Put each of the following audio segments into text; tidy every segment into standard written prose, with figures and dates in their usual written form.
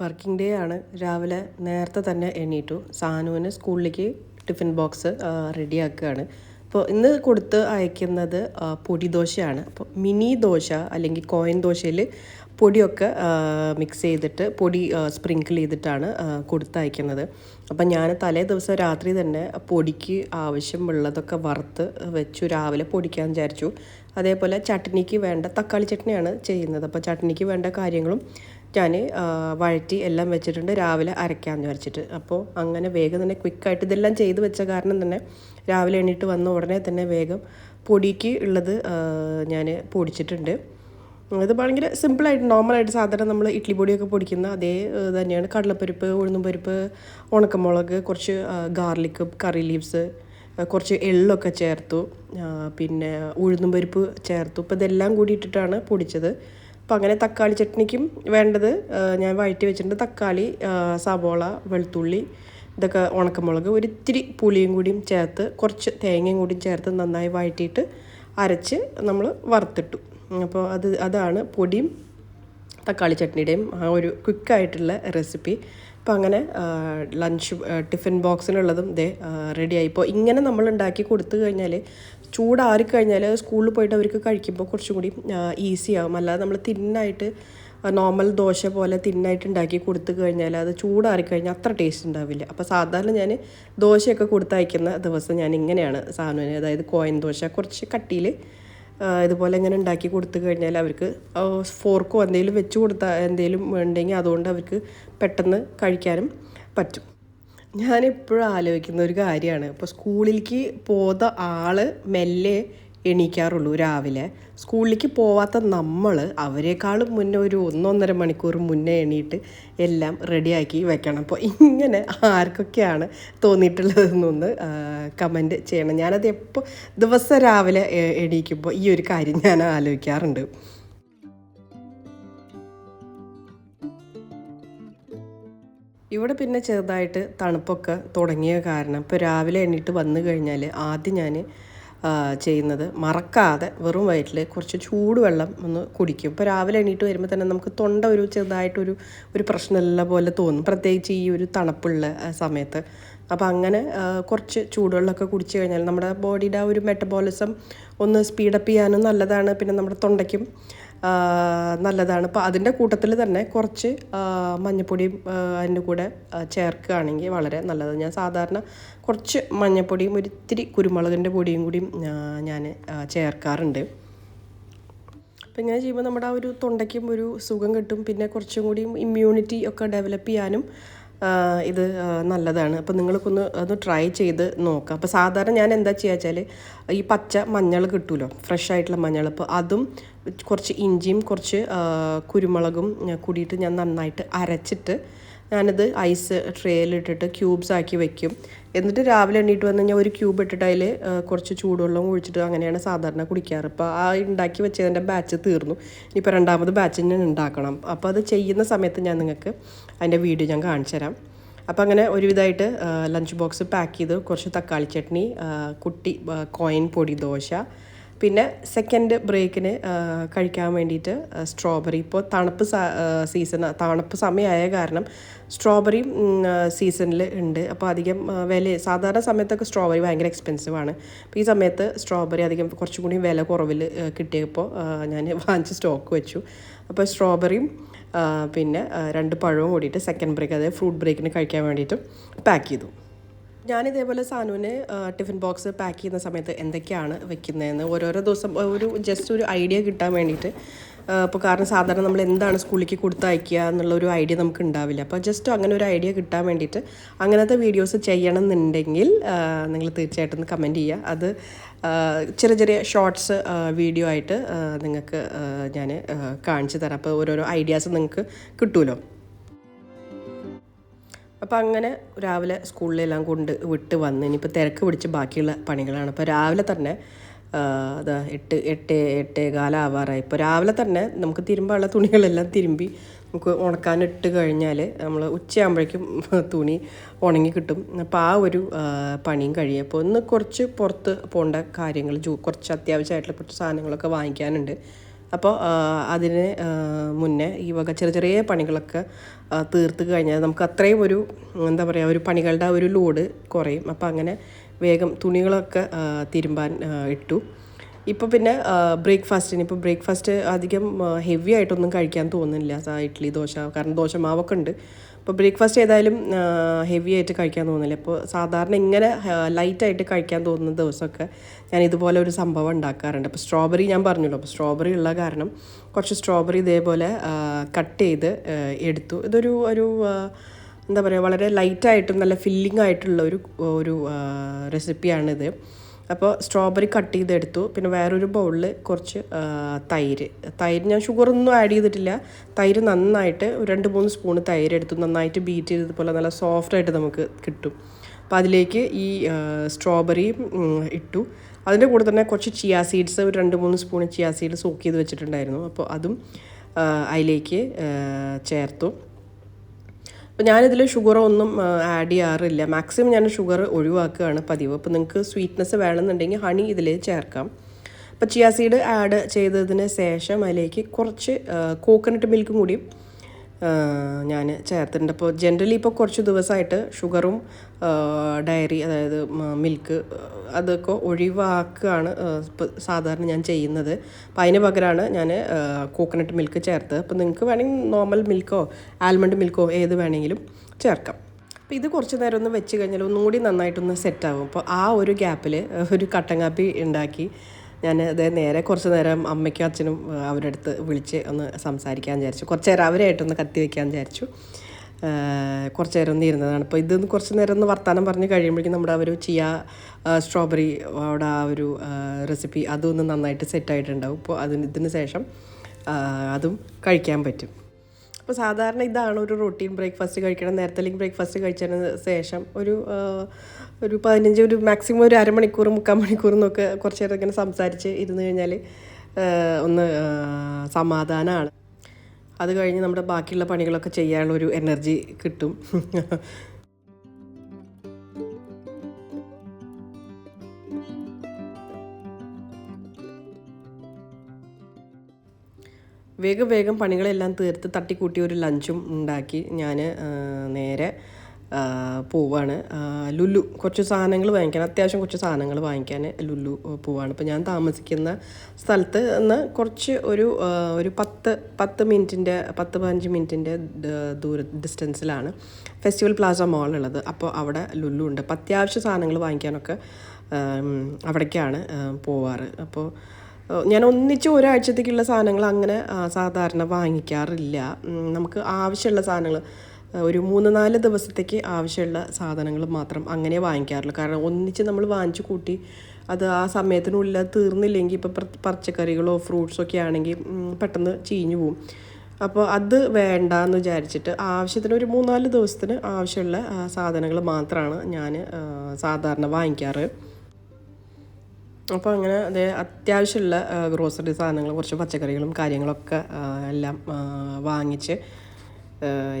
Working day ആണ്. രാവിലെ നേരത്തെ തന്നെ എണീറ്റു. സാനുവിന് സ്കൂളിലേക്ക് ടിഫിൻ ബോക്സ് റെഡിയാക്കുകയാണ്. അപ്പോൾ ഇന്ന് കൊടുത്ത് അയക്കുന്നത് പൊടി ദോശയാണ്. അപ്പോൾ മിനി ദോശ അല്ലെങ്കിൽ കോയിൻ ദോശയിൽ പൊടിയൊക്കെ മിക്സ് ചെയ്തിട്ട് പൊടി സ്പ്രിങ്കിൾ ചെയ്തിട്ടാണ് കൊടുത്തയക്കുന്നത്. അപ്പം ഞാൻ തലേ ദിവസം രാത്രി തന്നെ പൊടിക്ക് ആവശ്യമുള്ളതൊക്കെ വറുത്ത് വെച്ചു രാവിലെ പൊടിക്കാൻ വിചാരിച്ചു. അതേപോലെ ചട്നിക്ക് വേണ്ട തക്കാളി ചട്നിയാണ് ചെയ്യുന്നത്. അപ്പോൾ ചട്നിക്ക് വേണ്ട കാര്യങ്ങളും ഞാൻ വഴറ്റി എല്ലാം വെച്ചിട്ടുണ്ട് രാവിലെ അരയ്ക്കാമെന്ന് വിചാരിച്ചിട്ട്. അപ്പോൾ അങ്ങനെ വേഗം തന്നെ ക്വിക്കായിട്ട് ഇതെല്ലാം ചെയ്ത് വെച്ച കാരണം തന്നെ രാവിലെ എണീറ്റ് വന്ന ഉടനെ തന്നെ വേഗം പൊടിക്ക് ഉള്ളത് ഞാൻ പൊടിച്ചിട്ടുണ്ട്. ഇത് ഭയങ്കര സിമ്പിളായിട്ട് നോർമലായിട്ട് സാധാരണ നമ്മൾ ഇഡ്ഡലി പൊടിയൊക്കെ പൊടിക്കുന്ന അതേ തന്നെയാണ്. കടലപ്പരിപ്പ്, ഉഴുന്നും പരിപ്പ്, ഉണക്കമുളക്, കുറച്ച് ഗാർലിക്ക്, കറി ലീവ്സ്, കുറച്ച് എള്ളൊക്കെ ചേർത്തു, പിന്നെ ഉഴുന്നും പരിപ്പ് ചേർത്തു. ഇപ്പോൾ ഇതെല്ലാം കൂടി ഇട്ടിട്ടാണ് പൊടിച്ചത്. അപ്പോൾ അങ്ങനെ തക്കാളി ചട്നിക്കും വേണ്ടത് ഞാൻ വഴറ്റി വെച്ചിട്ടുണ്ട്. തക്കാളി, സവോള, വെളുത്തുള്ളി, ഇതൊക്കെ ഉണക്കമുളക്, ഒരിത്തിരി പുളിയും കൂടിയും ചേർത്ത് കുറച്ച് തേങ്ങയും കൂടിയും ചേർത്ത് നന്നായി വഴറ്റിയിട്ട് അരച്ച് നമ്മൾ വറുത്തിട്ടു. അപ്പോൾ അതാണ് പൊടിയും തക്കാളി ചട്നിയുടെയും ആ ഒരു ക്വിക്കായിട്ടുള്ള റെസിപ്പി. അപ്പോൾ അങ്ങനെ ലഞ്ച് ടിഫിൻ ബോക്സിനുള്ളതും ഇതേ റെഡിയായി. ഇപ്പോൾ ഇങ്ങനെ നമ്മൾ ഉണ്ടാക്കി കൊടുത്തു കഴിഞ്ഞാൽ ചൂടാറിക്കഴിഞ്ഞാൽ സ്കൂളിൽ പോയിട്ട് അവർക്ക് കഴിക്കുമ്പോൾ കുറച്ചും കൂടി ഈസി ആകും. അല്ലാതെ നമ്മൾ തിന്നായിട്ട് നോർമൽ ദോശ പോലെ തിന്നായിട്ട് ഉണ്ടാക്കി കൊടുത്തു കഴിഞ്ഞാൽ അത് ചൂടാറിക്കഴിഞ്ഞാൽ അത്ര ടേസ്റ്റ് ഉണ്ടാവില്ല. അപ്പോൾ സാധാരണ ഞാൻ ദോശയൊക്കെ കൊടുത്തയക്കുന്ന ദിവസം ഞാൻ ഇങ്ങനെയാണ് സാധനം, അതായത് കോയിൻ ദോശ കുറച്ച് കട്ടിയിൽ ഇതുപോലെ ഇങ്ങനെ ഉണ്ടാക്കി കൊടുത്തു കഴിഞ്ഞാൽ അവർക്ക് ഫോർക്കോ എന്തെങ്കിലും വെച്ച് കൊടുത്താൽ എന്തെങ്കിലും ഉണ്ടെങ്കിൽ അതുകൊണ്ട് അവർക്ക് പെട്ടെന്ന് കഴിക്കാനും പറ്റും. ഞാനെപ്പോഴും ആലോചിക്കുന്ന ഒരു കാര്യമാണ്, ഇപ്പോൾ സ്കൂളിലേക്ക് പോകാത്ത ആൾ മെല്ലെ എണീക്കാറുള്ളൂ രാവിലെ. സ്കൂളിലേക്ക് പോവാത്ത നമ്മൾ അവരെക്കാളും മുന്നേ ഒരു 1-1.5 മണിക്കൂർ മുന്നേ എണീറ്റ് എല്ലാം റെഡിയാക്കി വെക്കണം. അപ്പോൾ ഇങ്ങനെ ആർക്കൊക്കെയാണ് തോന്നിയിട്ടുള്ളതെന്നൊന്ന് കമൻറ്റ് ചെയ്യണം. ഞാനത് എപ്പോൾ ദിവസം രാവിലെ എണീക്കുമ്പോൾ ഈ ഒരു കാര്യം ഞാൻ ആലോചിക്കാറുണ്ട്. ഇവിടെ പിന്നെ ചെറുതായിട്ട് തണുപ്പൊക്കെ തുടങ്ങിയ കാരണം ഇപ്പോൾ രാവിലെ എണീറ്റ് വന്നു കഴിഞ്ഞാൽ ആദ്യം ഞാൻ ചെയ്യുന്നത് മറക്കാതെ വെറും വയറ്റിൽ കുറച്ച് ചൂടുവെള്ളം ഒന്ന് കുടിക്കും. ഇപ്പോൾ രാവിലെ എണീറ്റ് വരുമ്പോൾ തന്നെ നമുക്ക് തൊണ്ട ഒരു ചെറുതായിട്ടൊരു പ്രശ്നമില്ല പോലെ തോന്നും, പ്രത്യേകിച്ച് ഈ ഒരു തണുപ്പുള്ള സമയത്ത്. അപ്പോൾ അങ്ങനെ കുറച്ച് ചൂടുവെള്ളമൊക്കെ കുടിച്ച് കഴിഞ്ഞാൽ നമ്മുടെ ബോഡിയുടെ ആ ഒരു മെറ്റബോളിസം ഒന്ന് സ്പീഡപ്പ് ചെയ്യാനും നല്ലതാണ്, പിന്നെ നമ്മുടെ തൊണ്ടയ്ക്കും നല്ലതാണ്. അപ്പോൾ അതിൻ്റെ കൂട്ടത്തിൽ തന്നെ കുറച്ച് മഞ്ഞൾപ്പൊടിയും അതിൻ്റെ കൂടെ ചേർക്കുകയാണെങ്കിൽ വളരെ നല്ലത്. ഞാൻ സാധാരണ കുറച്ച് മഞ്ഞൾപ്പൊടിയും ഒരിത്തിരി കുരുമുളകിൻ്റെ പൊടിയും കൂടിയും ഞാൻ ചേർക്കാറുണ്ട്. അപ്പോൾ ഇങ്ങനെ ചെയ്യുമ്പോൾ നമ്മുടെ ആ ഒരു തൊണ്ടയ്ക്കും ഒരു സുഖം കിട്ടും, പിന്നെ കുറച്ചും കൂടിയും ഇമ്മ്യൂണിറ്റി ഒക്കെ ഡെവലപ്പ് ചെയ്യാനും ഇത് നല്ലതാണ്. അപ്പോൾ നിങ്ങൾക്കൊന്ന് ട്രൈ ചെയ്ത് നോക്കാം. അപ്പോൾ സാധാരണ ഞാൻ എന്താ ചെയ്യുക വെച്ചാൽ ഈ പച്ച മഞ്ഞൾ കിട്ടുമല്ലോ, ഫ്രഷ് ആയിട്ടുള്ള മഞ്ഞൾ, അപ്പോൾ അതും കുറച്ച് ഇഞ്ചിയും കുറച്ച് കുരുമുളകും കൂടിയിട്ട് ഞാൻ നന്നായിട്ട് അരച്ചിട്ട് ഞാനത് ഐസ് ട്രേയിലിട്ടിട്ട് ക്യൂബ്സ് ആക്കി വെക്കും. എന്നിട്ട് രാവിലെ എണ്ണീട്ട് വന്നു കഴിഞ്ഞാൽ ഒരു ക്യൂബ് ഇട്ടിട്ട് അതിൽ കുറച്ച് ചൂടുവെള്ളം ഒഴിച്ചിട്ട് അങ്ങനെയാണ് സാധാരണ കുടിക്കാറ്. അപ്പോൾ ആ ഉണ്ടാക്കി വെച്ചതിൻ്റെ ബാച്ച് തീർന്നു, ഇനിയിപ്പോൾ രണ്ടാമത് ബാച്ച് ഞാൻ ഉണ്ടാക്കണം. അപ്പോൾ അത് ചെയ്യുന്ന സമയത്ത് ഞാൻ നിങ്ങൾക്ക് അതിൻ്റെ വീഡിയോ ഞാൻ കാണിച്ചു തരാം. അപ്പോൾ അങ്ങനെ ഒരുവിധമായിട്ട് ലഞ്ച് ബോക്സ് പാക്ക് ചെയ്ത് കുറച്ച് തക്കാളി ചട്നി, കുട്ടി കോയിൻ പൊടി ദോശ, പിന്നെ സെക്കൻഡ് ബ്രേക്കിന് കഴിക്കാൻ വേണ്ടിയിട്ട് സ്ട്രോബെറി. ഇപ്പോൾ തണുപ്പ് സമയമായ കാരണം സ്ട്രോബെറി സീസണിൽ ഉണ്ട്. അപ്പോൾ അധികം വില, സാധാരണ സമയത്തൊക്കെ സ്ട്രോബെറി ഭയങ്കര എക്സ്പെൻസീവാണ്. അപ്പോൾ ഈ സമയത്ത് സ്ട്രോബെറി അധികം കുറച്ചും കൂടി വില കുറവിൽ കിട്ടിയപ്പോൾ ഞാൻ വാങ്ങിച്ച് സ്റ്റോക്ക് വെച്ചു. അപ്പോൾ സ്ട്രോബെറിയും പിന്നെ 2 പഴവും കൂടിയിട്ട് സെക്കൻഡ് ബ്രേക്ക്, അതായത് ഫ്രൂട്ട് ബ്രേക്കിന് കഴിക്കാൻ വേണ്ടിയിട്ട് പാക്ക് ചെയ്തു. ഞാനിതേപോലെ സാനുവിന് ടിഫിൻ ബോക്സ് പാക്ക് ചെയ്യുന്ന സമയത്ത് എന്തൊക്കെയാണ് വെക്കുന്നതെന്ന് ഓരോരോ ദിവസം ജസ്റ്റ് ഒരു ഐഡിയ കിട്ടാൻ വേണ്ടിയിട്ട്, ഇപ്പോൾ കാരണം സാധാരണ നമ്മൾ എന്താണ് സ്കൂളിലേക്ക് കൊടുത്തയക്കുക എന്നുള്ളൊരു ഐഡിയ നമുക്ക് ഉണ്ടാവില്ല. അപ്പോൾ ജസ്റ്റ് അങ്ങനെ ഒരു ഐഡിയ കിട്ടാൻ വേണ്ടിയിട്ട് അങ്ങനത്തെ വീഡിയോസ് ചെയ്യണം എന്നുണ്ടെങ്കിൽ നിങ്ങൾ തീർച്ചയായിട്ടും കമൻറ്റ് ചെയ്യുക. അത് ചെറിയ ഷോർട്സ് വീഡിയോ ആയിട്ട് നിങ്ങൾക്ക് ഞാൻ കാണിച്ചു തരാം. അപ്പോൾ ഓരോരോ ഐഡിയാസ് നിങ്ങൾക്ക് കിട്ടുമല്ലോ. അപ്പോൾ അങ്ങനെ രാവിലെ സ്കൂളിലെല്ലാം കൊണ്ട് വിട്ട് വന്ന് ഇനിയിപ്പോൾ തിരക്ക് പിടിച്ച് ബാക്കിയുള്ള പണികളാണ്. അപ്പോൾ രാവിലെ തന്നെ അത് 8-8:15 ആവാറായി. ഇപ്പോൾ രാവിലെ തന്നെ നമുക്ക് തിരുമ്പാനുള്ള തുണികളെല്ലാം തിരുമ്പി നമുക്ക് ഉണക്കാനിട്ട് കഴിഞ്ഞാൽ നമ്മൾ ഉച്ചയാകുമ്പോഴേക്കും തുണി ഉണങ്ങി കിട്ടും. അപ്പോൾ ആ ഒരു പണിയും കഴിയും. അപ്പോൾ ഒന്ന് കുറച്ച് പുറത്ത് പോകേണ്ട കാര്യങ്ങൾ, കുറച്ച് അത്യാവശ്യമായിട്ടുള്ള കുറച്ച് സാധനങ്ങളൊക്കെ വാങ്ങിക്കാനുണ്ട്. അപ്പോൾ അതിന് മുന്നേ ഈ വക ചെറിയ ചെറിയ പണികളൊക്കെ തീർത്ത് കഴിഞ്ഞാൽ നമുക്ക് അത്രയും ഒരു എന്താ പറയുക, ഒരു പണികളുടെ ഒരു ലോഡ് കുറയും. അപ്പോൾ അങ്ങനെ വേഗം തുണികളൊക്കെ തിരുമ്പാൻ ഇട്ടു. ഇപ്പോൾ പിന്നെ ബ്രേക്ക്ഫാസ്റ്റ് അധികം ഹെവി ആയിട്ടൊന്നും കഴിക്കാൻ തോന്നുന്നില്ല, ഇഡ്ഡലി ദോശ, കാരണം ദോശ മാവൊക്കെ ഉണ്ട്. അപ്പോൾ ബ്രേക്ക്ഫാസ്റ്റ് ഏതായാലും ഹെവി ആയിട്ട് കഴിക്കാൻ തോന്നുന്നില്ല. അപ്പോൾ സാധാരണ ഇങ്ങനെ ലൈറ്റായിട്ട് കഴിക്കാൻ തോന്നുന്ന ദിവസമൊക്കെ ഞാൻ ഇതുപോലെ ഒരു സംഭവം ഉണ്ടാക്കാറുണ്ട്. അപ്പോൾ സ്ട്രോബെറി ഞാൻ പറഞ്ഞല്ലോ, അപ്പോൾ സ്ട്രോബെറി ഉള്ള കാരണം കുറച്ച് സ്ട്രോബെറി ഇതേപോലെ കട്ട് ചെയ്ത് എടുത്തു. ഇതൊരു എന്താ പറയുക, വളരെ ലൈറ്റായിട്ടും നല്ല ഫില്ലിംഗ് ആയിട്ടുള്ള ഒരു റെസിപ്പിയാണിത്. അപ്പോൾ സ്ട്രോബെറി കട്ട് ചെയ്തെടുത്തു. പിന്നെ വേറൊരു ബൗളിൽ കുറച്ച് തൈര് ഞാൻ ഷുഗറൊന്നും ആഡ് ചെയ്തിട്ടില്ല. തൈര് നന്നായിട്ട് 2-3 സ്പൂണ് തൈര് എടുത്തു, നന്നായിട്ട് ബീറ്റ് ചെയ്തതുപോലെ നല്ല സോഫ്റ്റായിട്ട് നമുക്ക് കിട്ടും. അപ്പോൾ അതിലേക്ക് ഈ സ്ട്രോബെറി ഇട്ടു. അതിൻ്റെ കൂടെ തന്നെ കുറച്ച് ചിയാ സീഡ്സ്, ഒരു 2-3 സ്പൂൺ ചിയാ സീഡ് സോക്ക് ചെയ്ത് വെച്ചിട്ടുണ്ടായിരുന്നു. അപ്പോൾ അതും അതിലേക്ക് ചേർത്തു. അപ്പോൾ ഞാനിതിൽ ഷുഗറൊന്നും ആഡ് ചെയ്യാറില്ല, മാക്സിമം ഞാൻ ഷുഗർ ഒഴിവാക്കുകയാണ് പതിവ്. അപ്പോൾ നിങ്ങൾക്ക് സ്വീറ്റ്നെസ് വേണമെന്നുണ്ടെങ്കിൽ ഹണി ഇതിൽ ചേർക്കാം. അപ്പോൾ ചിയാ സീഡ് ആഡ് ചെയ്തതിന് ശേഷം അതിലേക്ക് കുറച്ച് കോക്കനട്ട് മിൽക്കും കൂടി ഞാൻ ചേർത്തിട്ടുണ്ട്. അപ്പോൾ ജനറലി ഇപ്പോൾ കുറച്ച് ദിവസമായിട്ട് ഷുഗറും ഡയറി, അതായത് മിൽക്ക്, അതൊക്കെ ഒഴിവാക്കുകയാണ് ഇപ്പോൾ സാധാരണ ഞാൻ ചെയ്യുന്നത്. അപ്പോൾ അതിന് പകരമാണ് ഞാൻ കോക്കനട്ട് മിൽക്ക് ചേർത്തത്. അപ്പോൾ നിങ്ങൾക്ക് വേണമെങ്കിൽ നോർമൽ മിൽക്കോ ആൽമണ്ട് മിൽക്കോ ഏത് വേണമെങ്കിലും ചേർക്കാം. അപ്പോൾ ഇത് കുറച്ച് നേരം ഒന്ന് വെച്ച് കഴിഞ്ഞാൽ ഒന്നുകൂടി നന്നായിട്ടൊന്ന് സെറ്റാകും. അപ്പോൾ ആ ഒരു ഗ്യാപ്പിൽ ഒരു കട്ടൻ കാപ്പി ഉണ്ടാക്കി ഞാൻ നേരെ കുറച്ച് നേരം അമ്മയ്ക്കും അച്ഛനും അവരുടെ അടുത്ത് വിളിച്ച് ഒന്ന് സംസാരിക്കാൻ വിചാരിച്ചു. കുറച്ച് നേരം അവരായിട്ടൊന്ന് കത്തി വയ്ക്കാൻ വിചാരിച്ചു. കുറച്ച് നേരം ഒന്ന് ഇരുന്നതാണ്. അപ്പോൾ ഇതൊന്ന് കുറച്ച് നേരം ഒന്ന് വർത്തമാനം പറഞ്ഞ് കഴിയുമ്പോഴേക്കും നമ്മുടെ ഒരു സ്ട്രോബെറി അവിടെ ആ ഒരു റെസിപ്പി അതൊന്ന് നന്നായിട്ട് സെറ്റായിട്ടുണ്ടാവും. അപ്പോൾ ഇതിന് ശേഷം അതും കഴിക്കാൻ പറ്റും. അപ്പോൾ സാധാരണ ഇതാണ് ഒരു റൊട്ടീൻ. ബ്രേക്ക്ഫാസ്റ്റ് കഴിക്കണം നേരത്തെ, അല്ലെങ്കിൽ ബ്രേക്ക്ഫാസ്റ്റ് കഴിച്ചതിന് ശേഷം ഒരു 15 മാക്സിമം ഒരു അരമണിക്കൂർ 3/4 മണിക്കൂർ എന്നൊക്കെ കുറച്ച് നേരം ഇങ്ങനെ സംസാരിച്ച് ഇരുന്ന് കഴിഞ്ഞാൽ ഒന്ന് സമാധാനമാണ്. അത് കഴിഞ്ഞ് നമ്മുടെ ബാക്കിയുള്ള പണികളൊക്കെ ചെയ്യാനുള്ളൊരു എനർജി കിട്ടും. വേഗം പണികളെല്ലാം തീർത്ത് തട്ടിക്കൂട്ടി ഒരു ലഞ്ചും ഉണ്ടാക്കി ഞാൻ നേരെ പോവാണ്. ലുലു കുറച്ച് സാധനങ്ങൾ വാങ്ങിക്കാൻ, അത്യാവശ്യം കുറച്ച് സാധനങ്ങൾ വാങ്ങിക്കാൻ ലുലു പോവാണ്. ഇപ്പോൾ ഞാൻ താമസിക്കുന്ന സ്ഥലത്ത് നിന്ന് കുറച്ച് ഒരു 10-15 മിനിറ്റിൻ്റെ ഡിസ്റ്റൻസിലാണ് ഫെസ്റ്റിവൽ പ്ലാസ മോൾ ഉള്ളത്. അപ്പോൾ അവിടെ ലുലു ഉണ്ട്. അപ്പോൾ അത്യാവശ്യ സാധനങ്ങൾ വാങ്ങിക്കാനൊക്കെ അവിടേക്കാണ് പോവാറ്. അപ്പോൾ ഞാൻ ഒന്നിച്ച് ഒരാഴ്ചത്തേക്കുള്ള സാധനങ്ങൾ അങ്ങനെ സാധാരണ വാങ്ങിക്കാറില്ല. നമുക്ക് ആവശ്യമുള്ള സാധനങ്ങൾ ഒരു 3-4 ദിവസത്തേക്ക് ആവശ്യമുള്ള സാധനങ്ങൾ മാത്രം അങ്ങനെ വാങ്ങിക്കാറുള്ളൂ. കാരണം ഒന്നിച്ച് നമ്മൾ വാങ്ങിച്ചു കൂട്ടി അത് ആ സമയത്തിനുള്ളിൽ തീർന്നില്ലെങ്കിൽ, ഇപ്പോൾ പച്ചക്കറികളോ ഫ്രൂട്ട്സോ ഒക്കെ ആണെങ്കിൽ പെട്ടെന്ന് ചീഞ്ഞു പോവും. അപ്പോൾ അത് വേണ്ടാന്ന് വിചാരിച്ചിട്ട് ആവശ്യത്തിന് ഒരു 3-4 ദിവസത്തിന് ആവശ്യമുള്ള സാധനങ്ങൾ മാത്രമാണ് ഞാൻ സാധാരണ വാങ്ങിക്കാറ്. അപ്പോൾ അങ്ങനെ അത്യാവശ്യമുള്ള ഗ്രോസറി സാധനങ്ങൾ, കുറച്ച് പച്ചക്കറികളും കാര്യങ്ങളൊക്കെ എല്ലാം വാങ്ങിച്ച്,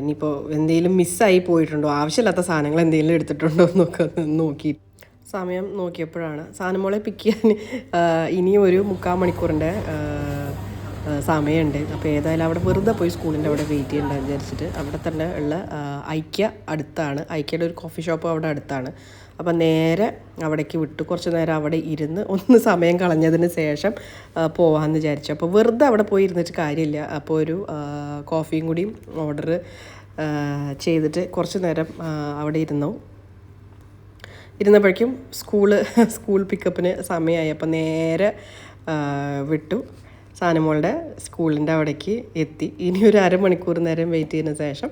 ഇനിയിപ്പോൾ എന്തെങ്കിലും മിസ്സായി പോയിട്ടുണ്ടോ, ആവശ്യമില്ലാത്ത സാധനങ്ങൾ എന്തെങ്കിലും എടുത്തിട്ടുണ്ടോ എന്നൊക്കെ നോക്കി സമയം നോക്കിയപ്പോഴാണ് സാധനമോളെ പിക്ക് ചെയ്യാൻ ഇനിയും ഒരു 3/4 മണിക്കൂറിൻ്റെ സമയമുണ്ട്. അപ്പോൾ ഏതായാലും അവിടെ വെറുതെ പോയി സ്കൂളിൻ്റെ അവിടെ വെയിറ്റ് ചെയ്യണ്ടെന്ന് വിചാരിച്ചിട്ട് അവിടെ തന്നെ ഉള്ള ഐക്യ അടുത്താണ്, ഐക്യയുടെ ഒരു കോഫി ഷോപ്പ് അവിടെ അടുത്താണ്. അപ്പം നേരെ അവിടേക്ക് വിട്ടു. കുറച്ച് നേരം അവിടെ ഇരുന്ന് ഒന്ന് സമയം കളഞ്ഞതിന് ശേഷം പോകാമെന്ന് വിചാരിച്ചു. അപ്പോൾ വെറുതെ അവിടെ പോയി ഇരുന്നിട്ട് കാര്യമില്ല. അപ്പോൾ ഒരു കോഫിയും കൂടി ഓർഡർ ചെയ്തിട്ട് കുറച്ച് നേരം അവിടെ ഇരുന്നപ്പോഴേക്കും സ്കൂൾ പിക്കപ്പിന് സമയമായി. അപ്പോൾ നേരെ വിട്ടു. സാനമോളുടെ സ്കൂളിൻ്റെ അവിടേക്ക് എത്തി. ഇനി ഒരു അരമണിക്കൂർ നേരം വെയിറ്റ് ചെയ്തതിന് ശേഷം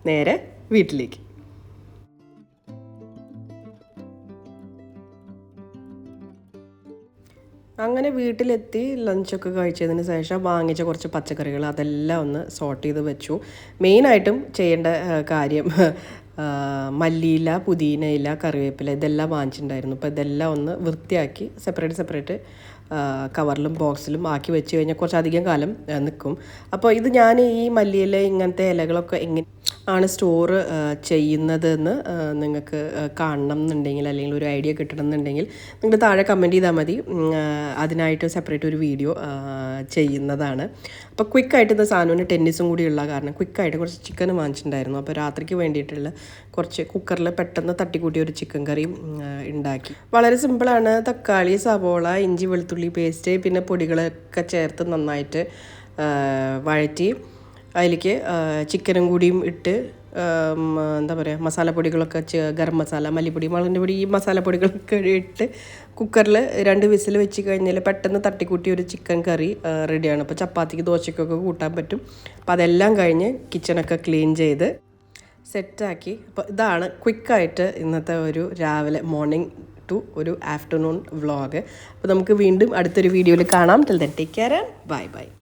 നേരെ വീട്ടിലേക്ക്. അങ്ങനെ വീട്ടിലെത്തി ലഞ്ചൊക്കെ കഴിച്ചതിന് ശേഷം വാങ്ങിച്ച കുറച്ച് പച്ചക്കറികൾ അതെല്ലാം ഒന്ന് സോർട്ട് ചെയ്ത് വെച്ചു. മെയിനായിട്ടും ചെയ്യേണ്ട കാര്യം മല്ലിയില, പുതിനയില, കറിവേപ്പില ഇതെല്ലാം വാങ്ങിച്ചിട്ടുണ്ടായിരുന്നു. അപ്പോൾ ഇതെല്ലാം ഒന്ന് വൃത്തിയാക്കി സെപ്പറേറ്റ് കവറിലും ബോക്സിലും ആക്കി വെച്ച് കഴിഞ്ഞാൽ കുറച്ചധികം കാലം നിൽക്കും. അപ്പോൾ ഇത് ഞാൻ ഈ മല്ലിയില ഇങ്ങനത്തെ ഇലകളൊക്കെ എങ്ങനെ ആണ് സ്റ്റോർ ചെയ്യുന്നതെന്ന് നിങ്ങൾക്ക് കാണണം എന്നുണ്ടെങ്കിൽ അല്ലെങ്കിൽ ഒരു ഐഡിയ കിട്ടണം എന്നുണ്ടെങ്കിൽ നിങ്ങൾ താഴെ കമൻറ്റ് ചെയ്താൽ മതി. അതിനായിട്ട് സെപ്പറേറ്റ് ഒരു വീഡിയോ ചെയ്യുന്നതാണ്. അപ്പോൾ ക്വിക്കായിട്ട് ഇത് സാധനത്തിന് ടെന്നീസും കൂടി ഉള്ള കാരണം ക്വിക്കായിട്ട് കുറച്ച് ചിക്കൻ വാങ്ങിച്ചിട്ടുണ്ടായിരുന്നു. അപ്പോൾ രാത്രിക്ക് വേണ്ടിയിട്ടുള്ള കുറച്ച് കുക്കറിൽ പെട്ടെന്ന് തട്ടിക്കൂട്ടിയ ഒരു ചിക്കൻ കറിയും ഉണ്ടാക്കി. വളരെ സിമ്പിളാണ്. തക്കാളി, സവോള, ഇഞ്ചി, വെളുത്തുള്ളി പേസ്റ്റ്, പിന്നെ പൊടികളൊക്കെ ചേർത്ത് നന്നായിട്ട് വഴറ്റി അതിലേക്ക് ചിക്കനും കൂടിയും ഇട്ട് എന്താ പറയുക മസാലപ്പൊടികളൊക്കെ ഗരം മസാല, മല്ലിപ്പൊടി, മുളകിൻ്റെ പൊടി, ഈ മസാലപ്പൊടികളൊക്കെ ഇട്ട് കുക്കറിൽ 2 വിസിൽ വെച്ച് കഴിഞ്ഞാൽ പെട്ടെന്ന് തട്ടിക്കൂട്ടി ഒരു ചിക്കൻ കറി റെഡിയാണ്. അപ്പോൾ ചപ്പാത്തിക്ക് ദോശയ്ക്കൊക്കെ കൂട്ടാൻ പറ്റും. അപ്പോൾ അതെല്ലാം കഴിഞ്ഞ് കിച്ചണൊക്കെ ക്ലീൻ ചെയ്ത് സെറ്റാക്കി. അപ്പോൾ ഇതാണ് ക്വിക്കായിട്ട് ഇന്നത്തെ ഒരു രാവിലെ മോർണിംഗ് ടു ഒരു ആഫ്റ്റർനൂൺ വ്ളോഗ്. അപ്പോൾ നമുക്ക് വീണ്ടും അടുത്തൊരു വീഡിയോയിൽ കാണാം. Till then take care, bye bye.